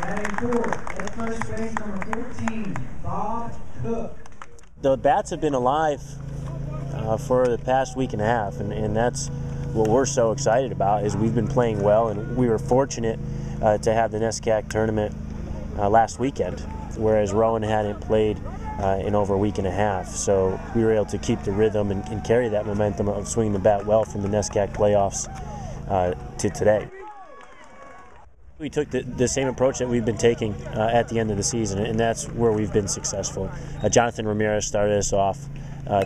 Batting fourth, at first base, number 14, Bob Cook. The bats have been alive for the past week and a half, and that's what we're so excited about. Is we've been playing well, and we were fortunate to have the NESCAC tournament last weekend, whereas Rowan hadn't played in over a week and a half. So we were able to keep the rhythm and carry that momentum of swinging the bat well from the NESCAC playoffs to today. We took the same approach that we've been taking at the end of the season, and that's where we've been successful. Jonathan Ramirez started us off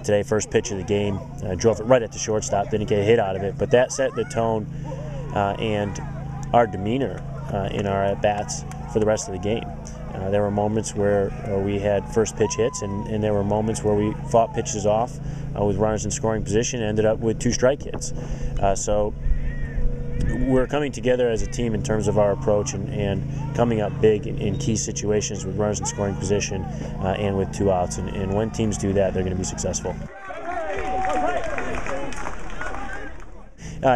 today, first pitch of the game, drove it right at the shortstop, didn't get a hit out of it, but that set the tone and our demeanor in our at-bats for the rest of the game. There were moments where we had first pitch hits, and there were moments where we fought pitches off with runners in scoring position and ended up with 2 strike hits. So we're coming together as a team in terms of our approach and coming up big in key situations with runners in scoring position and with 2 outs. And when teams do that, they're going to be successful.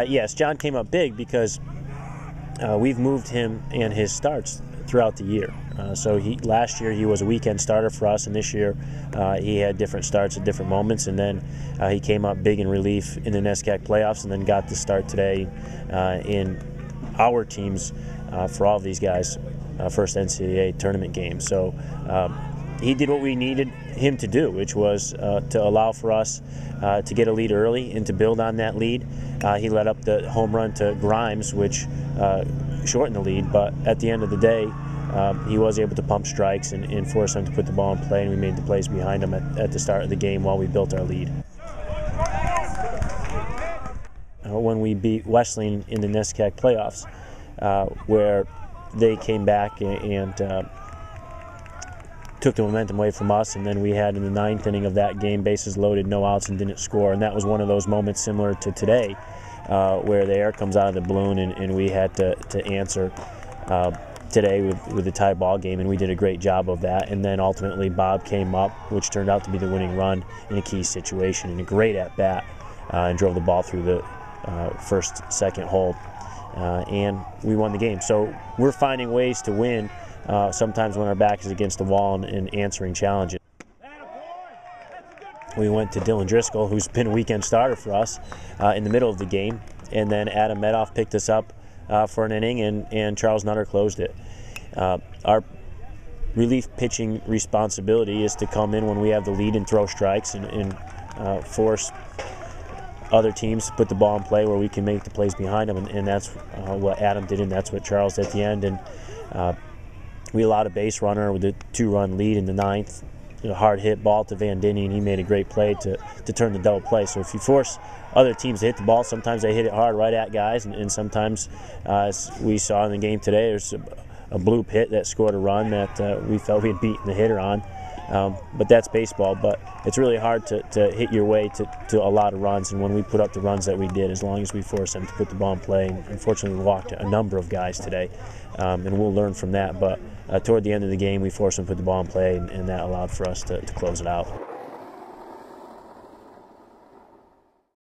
Yes, John came up big because we've moved him and his starts throughout the year. So last year he was a weekend starter for us, and this year he had different starts at different moments, and then he came up big in relief in the NESCAC playoffs, and then got the start today in our teams for all of these guys' first NCAA tournament game. So he did what we needed him to do, which was to allow for us to get a lead early and to build on that lead. He led up the home run to Grimes, which shortened the lead, but at the end of the day, he was able to pump strikes and force them to put the ball in play, and we made the plays behind him at the start of the game while we built our lead. When we beat Wesleyan in the NESCAC playoffs, where they came back and took the momentum away from us, and then we had in the 9th inning of that game bases loaded, no outs, and didn't score, and that was one of those moments similar to today where the air comes out of the balloon, and we had to answer today with a tie ball game, and we did a great job of that. And then ultimately Bob came up, which turned out to be the winning run in a key situation, and a great at bat, and drove the ball through the first, second hole, and we won the game. So we're finding ways to win sometimes when our back is against the wall and answering challenges. We went to Dylan Driscoll, who's been a weekend starter for us, in the middle of the game, and then Adam Medoff picked us up for an inning, and Charles Nutter closed it. Our relief pitching responsibility is to come in when we have the lead and throw strikes and force other teams to put the ball in play where we can make the plays behind them, and that's what Adam did, and that's what Charles did at the end. And we allowed a base runner with a 2-run lead in the 9th. A hard hit ball to Van Dinney, and he made a great play to turn the double play. So if you force other teams to hit the ball, sometimes they hit it hard right at guys, and sometimes, as we saw in the game today, there's a bloop hit that scored a run that we felt we had beaten the hitter on. But that's baseball, but it's really hard to hit your way to a lot of runs, and when we put up the runs that we did, as long as we forced them to put the ball in play, and unfortunately we walked a number of guys today, and we'll learn from that, but toward the end of the game we forced them to put the ball in play, and that allowed for us to close it out.